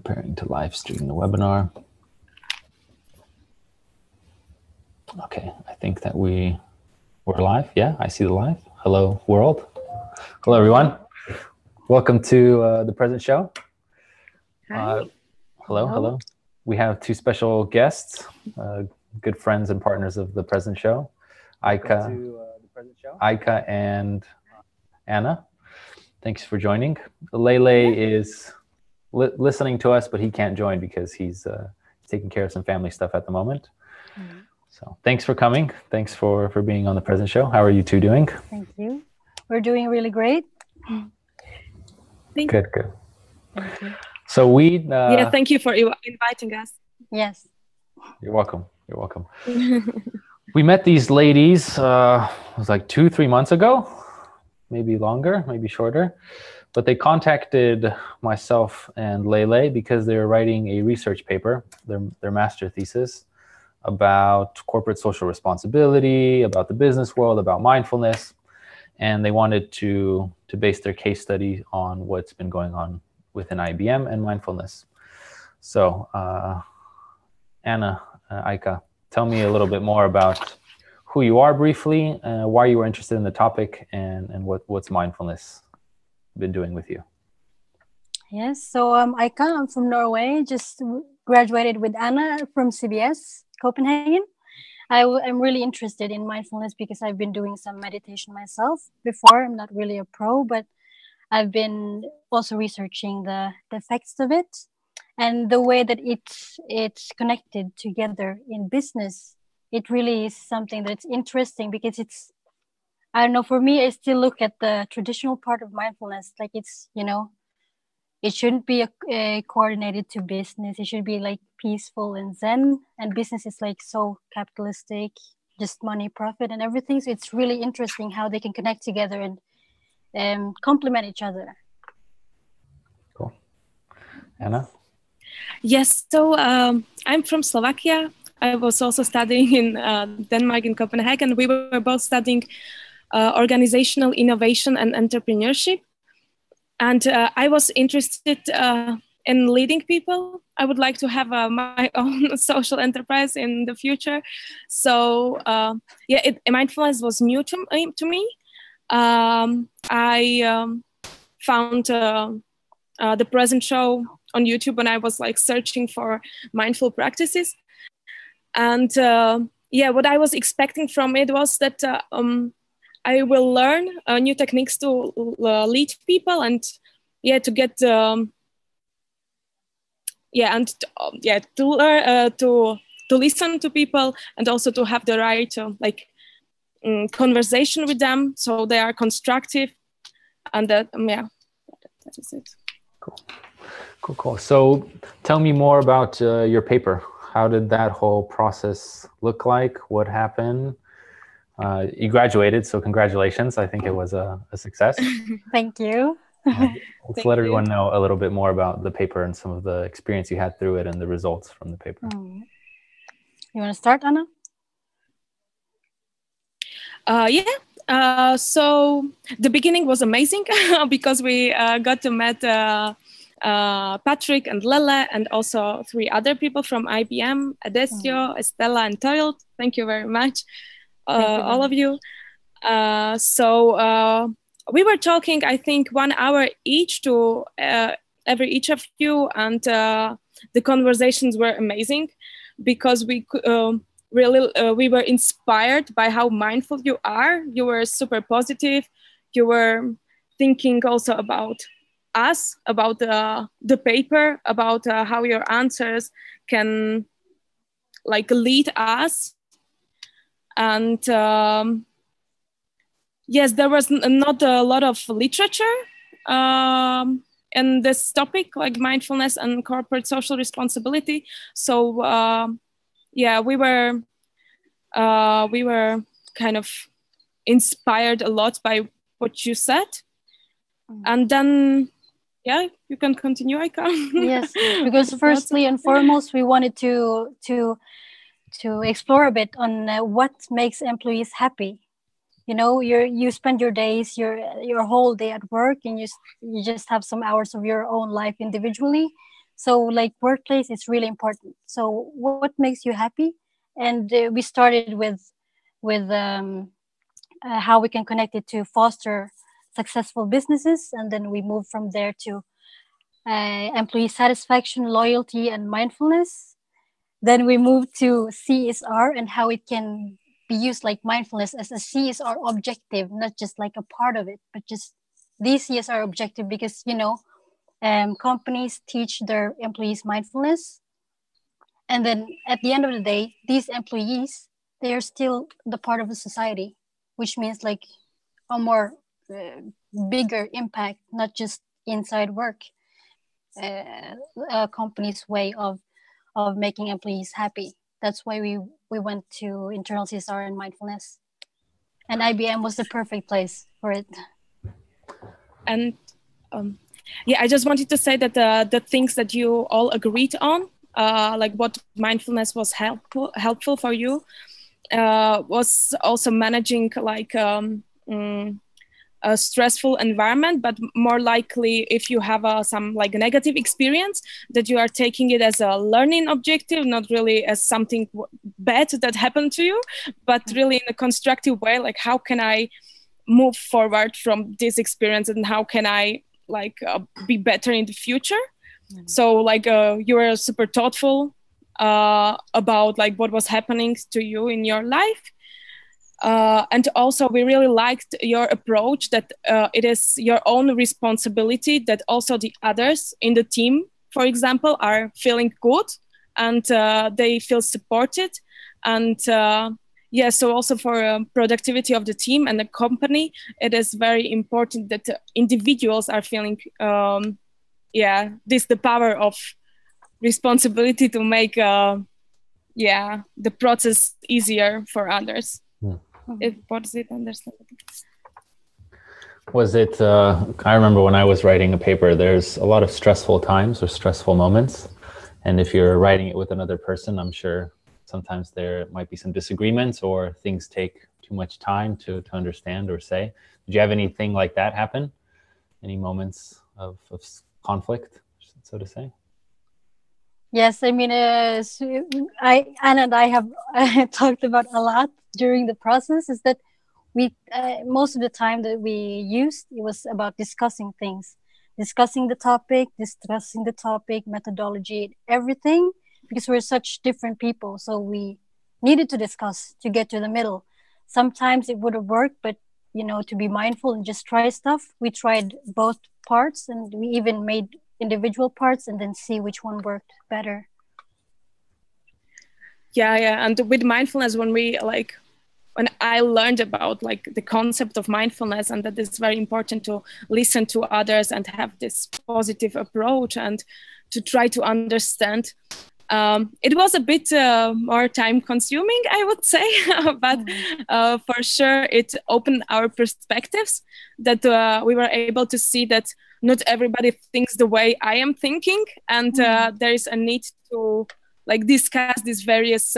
Preparing to live stream the webinar. Okay, I think that we're live. Yeah, I see the live. Hello, world. Hello, everyone. Welcome to the present show. Hi. Hello. We have two special guests, good friends and partners of the present show, Eike and Anna. Thanks for joining. Lele is listening to us, but he can't join because he's taking care of some family stuff at the moment. Mm-hmm. So thanks for coming. Thanks for being on the present show. How are you two doing? Thank you. We're doing really great. Good. Thank you. So yeah, thank you for inviting us. Yes. You're welcome. We met these ladies, it was like 2-3 months ago, maybe longer, maybe shorter. But they contacted myself and Lele because they were writing a research paper, their master thesis, about corporate social responsibility, about the business world, about mindfulness. And they wanted to base their case study on what's been going on within IBM and mindfulness. So Anna, Aica, tell me a little bit more about who you are briefly, why you were interested in the topic, and what's mindfulness been doing with you. Yes, so Eike, I'm from Norway, just graduated with Anna from CBS, Copenhagen. I'm really interested in mindfulness because I've been doing some meditation myself before. I'm not really a pro, but I've been also researching the effects of it and the way that it's connected together in business. It really is something that's interesting because it's, I don't know, for me, I still look at the traditional part of mindfulness like it's, it shouldn't be coordinated to business. It should be like peaceful and zen, and business is like so capitalistic, just money, profit and everything. So it's really interesting how they can connect together and complement each other. Cool. Anna? Yes, so I'm from Slovakia. I was also studying in Denmark, in Copenhagen. We were both studying organizational innovation and entrepreneurship. And I was interested in leading people. I would like to have my own social enterprise in the future. So mindfulness was new to me. I found the present show on YouTube when I was like searching for mindful practices. And what I was expecting from it was that I will learn new techniques to lead people and to get to learn to listen to people and also to have the right conversation with them so they are constructive, and that is it. Cool. So tell me more about your paper. How did that whole process look like? What happened? You graduated, so congratulations. I think it was a success. Thank you. Let's let everyone know a little bit more about the paper and some of the experience you had through it and the results from the paper. You want to start, Anna? So the beginning was amazing because we got to meet Patrick and Lele and also 3 other people from IBM, Adesio, Estella, and Toil. Thank you very much. All of you. So we were talking, I think, 1 hour each to each of you, and the conversations were amazing because we we were inspired by how mindful you are. You were super positive. You were thinking also about us, about the paper, about how your answers can lead us. And yes, there was not a lot of literature in this topic, like mindfulness and corporate social responsibility. So we were kind of inspired a lot by what you said. And then you can continue, Eike. Yes, because firstly and foremost, we wanted to explore a bit on what makes employees happy. You spend your days, your whole day at work, and you just have some hours of your own life individually. So like workplace is really important. So what makes you happy? And we started with how we can connect it to foster successful businesses, and then we moved from there to employee satisfaction, loyalty, and mindfulness. Then we moved to CSR and how it can be used like mindfulness as a CSR objective, not just like a part of it, but just the CSR objective, because companies teach their employees mindfulness, and then at the end of the day, these employees, they are still the part of the society, which means like a more bigger impact, not just inside work. A company's way of making employees happy. That's why we went to internal CSR and mindfulness, and IBM was the perfect place for it. And yeah, I just wanted to say that the things that you all agreed on, like what mindfulness was helpful for you, was also managing like a stressful environment, but more likely if you have some like negative experience, that you are taking it as a learning objective, not really as something bad that happened to you, but really in a constructive way, like how can I move forward from this experience and how can I like be better in the future. So like you were super thoughtful about like what was happening to you in your life. And also we really liked your approach that it is your own responsibility, that also the others in the team, for example, are feeling good and they feel supported. And yeah, so also for productivity of the team and the company, it is very important that individuals are feeling, the power of responsibility to make the process easier for others. Was it understandable? Was it, I remember when I was writing a paper, there's a lot of stressful times or stressful moments. And if you're writing it with another person, I'm sure sometimes there might be some disagreements or things take too much time to understand or say. Did you have anything like that happen? Any moments of conflict, so to say? Yes, I mean, Anna and I have talked about a lot during the process, is that we most of the time that we used, it was about discussing things, discussing the topic, methodology, everything, because we're such different people. So we needed to discuss to get to the middle. Sometimes it would have worked, but to be mindful and just try stuff, we tried both parts, and we even made individual parts and then see which one worked better. Yeah, and with mindfulness, when I learned about like the concept of mindfulness, and that it's very important to listen to others and have this positive approach and to try to understand. It was a bit more time consuming, I would say, but for sure it opened our perspectives, that we were able to see that not everybody thinks the way I am thinking, and there is a need to like discuss these various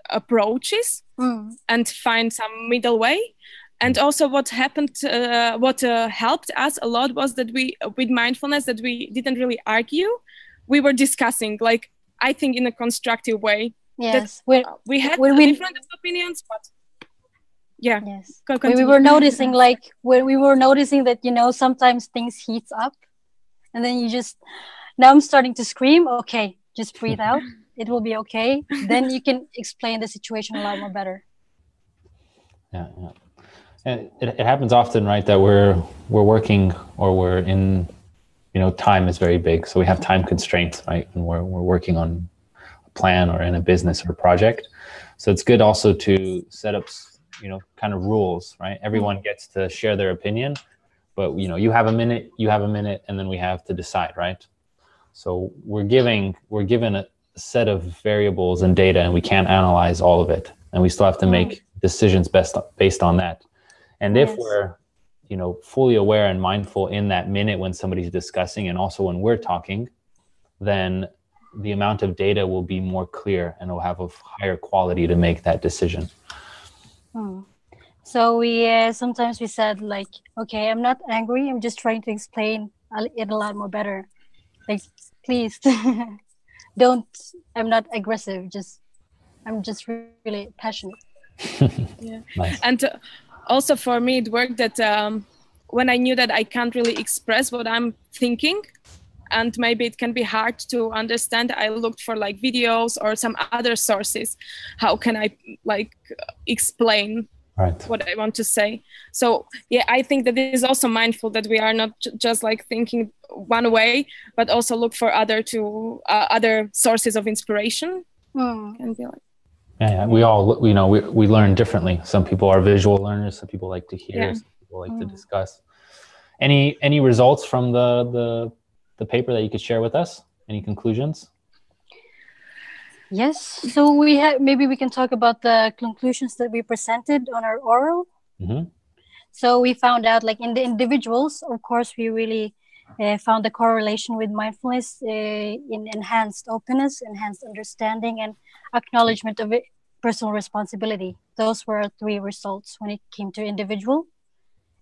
approaches and find some middle way. And also what happened, what helped us a lot was that we, with mindfulness, that we didn't really argue. We were discussing, like, I think in a constructive way. Yes. We had different opinions, but yeah. Yes. We were noticing, like, when we were noticing that, sometimes things heats up, and then now I'm starting to scream. Okay, just breathe out. It will be okay. Then you can explain the situation a lot more better. Yeah. And it happens often, right, that we're working, or we're in, time is very big. So we have time constraints, right? And we're working on a plan or in a business or a project. So it's good also to set up, kind of rules, right? Everyone gets to share their opinion, but you have a minute, and then we have to decide, right? So we're given a set of variables and data, and we can't analyze all of it. And we still have to make decisions based on that. And if we're fully aware and mindful in that minute when somebody's discussing, and also when we're talking, then the amount of data will be more clear and it'll have a higher quality to make that decision. So we sometimes we said, like, okay, I'm not angry, I'm just trying to explain it a lot more better. Like, please, don't. I'm not aggressive. I'm just really passionate. Yeah. Nice. And also for me, it worked that when I knew that I can't really express what I'm thinking, and maybe it can be hard to understand, I looked for like videos or some other sources. How can I like explain what I want to say? So yeah, I think that it is also mindful that we are not just like thinking one way, but also look for other sources of inspiration. Can be like, yeah. We all, we learn differently. Some people are visual learners. Some people like to hear. Some people like to discuss. Any results from the paper that you could share with us? Any conclusions? Yes. So maybe we can talk about the conclusions that we presented on our oral. Mm-hmm. So we found out, like in the individuals, of course, we really found the correlation with mindfulness in enhanced openness, enhanced understanding, and acknowledgement of personal responsibility. Those were 3 results when it came to individual.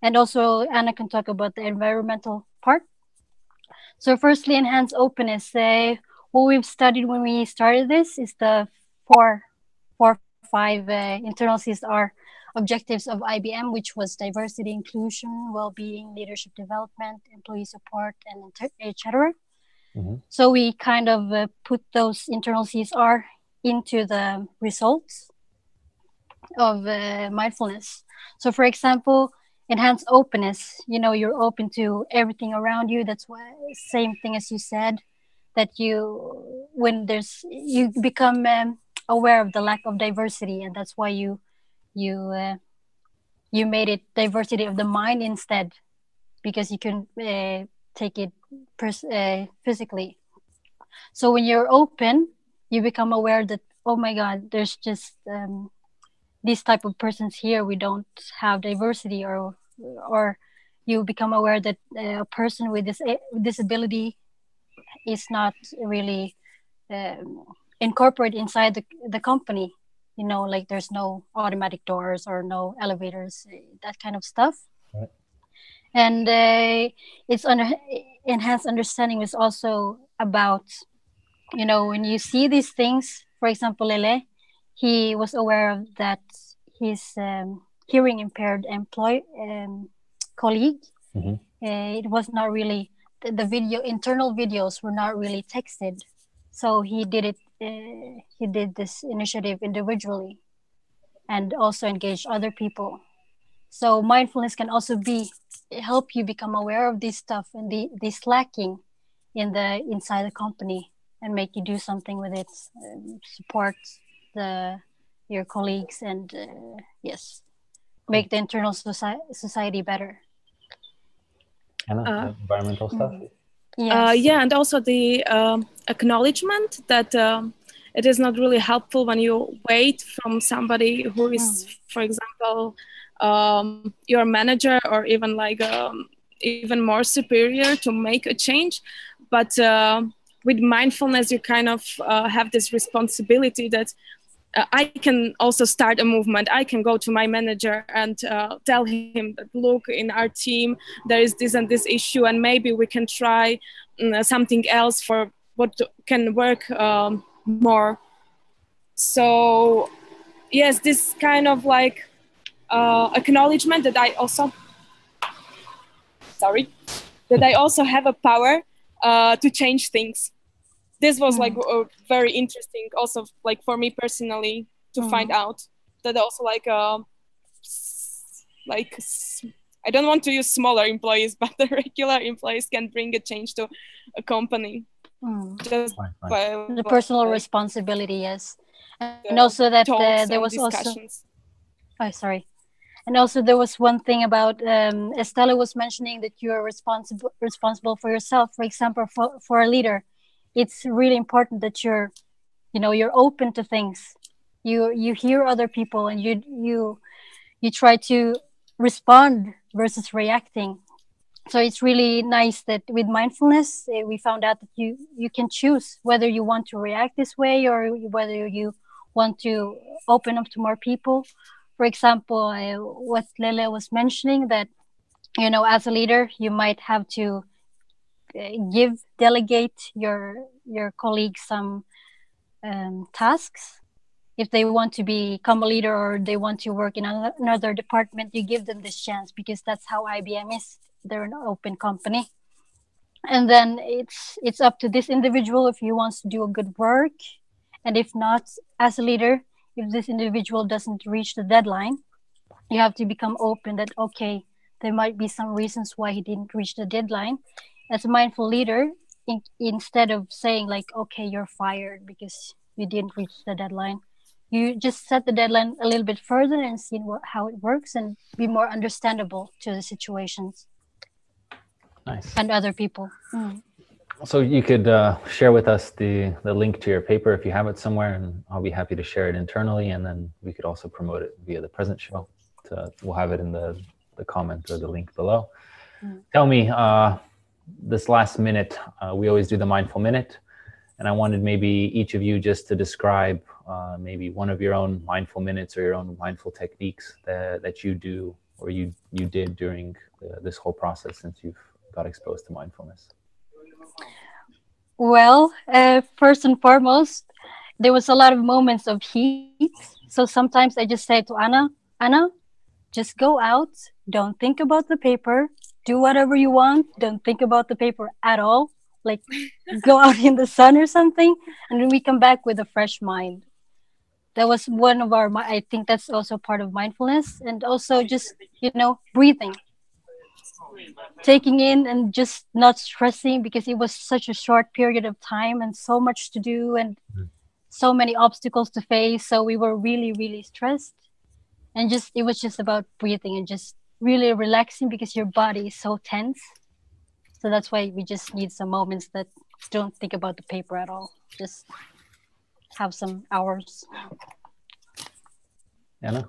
And also Anna can talk about the environmental part. So firstly, enhanced openness. What we've studied when we started this is the four, 5 internal CSR objectives of IBM, which was diversity, inclusion, well-being, leadership development, employee support, and etc. Mm-hmm. So we kind of put those internal CSR into the results of mindfulness. So for example, enhanced openness, you're open to everything around you. That's why, same thing as you said, that you become aware of the lack of diversity, and that's why you made it diversity of the mind instead, because you can take it physically. So when you're open, you become aware that, oh my God, there's just these type of persons here. We don't have diversity, or you become aware that a person with this disability is not really incorporated inside the company. Like there's no automatic doors or no elevators, that kind of stuff. Right. And it's enhanced understanding is also about, when you see these things. For example, Lele, he was aware of that his hearing impaired colleague. Mm-hmm. It was not really the internal videos were not really texted, so he did it. He did this initiative individually, and also engaged other people. So mindfulness can also help you become aware of this stuff and this lacking inside the company, and make you do something with it, support your colleagues, and yes, make the internal society better. Anna, environmental stuff. Yes. Yeah, and also the acknowledgement that it is not really helpful when you wait from somebody who is, for example, your manager, or even like even more superior, to make a change. But with mindfulness, you kind of have this responsibility that I can also start a movement. I can go to my manager and tell him that, look, in our team, there is this and this issue, and maybe we can try something else for what can work more. So yes, this kind of like acknowledgement that I also have a power to change things. This was like very interesting also, like for me personally, to find out that also like I don't want to use smaller employees, but the regular employees can bring a change to a company. Just by the personal responsibility, yes. And also that there was discussions. also and also there was one thing about Estella was mentioning that you are responsible for yourself. For example, for a leader, it's really important that you're open to things. You hear other people, and you try to respond versus reacting. So it's really nice that with mindfulness, we found out that you can choose whether you want to react this way, or whether you want to open up to more people. For example, what Lele was mentioning, that as a leader, you might have to delegate your colleagues some tasks. If they want to become a leader or they want to work in another department, you give them this chance, because that's how IBM is. They're an open company. And then it's up to this individual if he wants to do a good work. And if not, as a leader, if this individual doesn't reach the deadline, you have to become open that, okay, there might be some reasons why he didn't reach the deadline. As a mindful leader, instead of saying like, okay, you're fired because you didn't reach the deadline, you just set the deadline a little bit further and see how it works, and be more understandable to the situations. Nice. And other people. So you could share with us the link to your paper if you have it somewhere, and I'll be happy to share it internally, and then we could also promote it via the present show. We'll have it in the comment or the link below. Tell me, this last minute, we always do the mindful minute, and I wanted maybe each of you just to describe maybe one of your own mindful minutes or your own mindful techniques that you do or you did during this whole process since you've got exposed to mindfulness. Well, first and foremost, there was a lot of moments of heat. So sometimes I just say to Anna, just go out, don't think about the paper, do whatever you want, don't think about the paper at all. Like, go out in the sun or something, and then we come back with a fresh mind. That was one of I think that's also part of mindfulness. And also just, breathing. Taking in and just not stressing, because it was such a short period of time and so much to do and so many obstacles to face. So we were really, really stressed. And it was just about breathing and just really relaxing, because your body is so tense. So that's why we just need some moments that don't think about the paper at all. Just have some hours. Anna?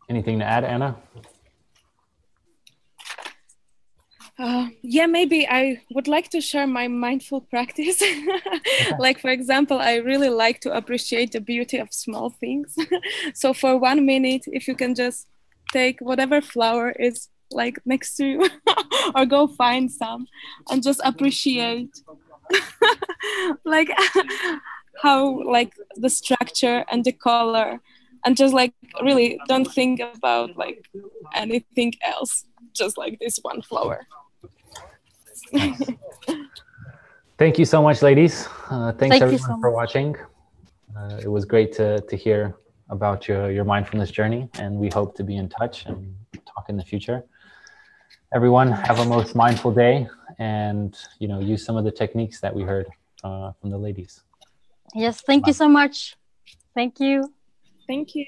Anything to add, Anna? Yeah, maybe I would like to share my mindful practice. Like, for example, I really like to appreciate the beauty of small things. So for 1 minute, if you can just take whatever flower is like next to you or go find some and just appreciate like how like the structure and the color, and just like really don't think about like anything else, just like this one flower. Nice. Thank you so much, ladies. Thanks Thank you everyone so for much. watching. It was great to hear about your mindfulness journey, and we hope to be in touch and talk in the future. Everyone, have a most mindful day, and use some of the techniques that we heard from the ladies. Yes, thank you so much. Thank you. Thank you.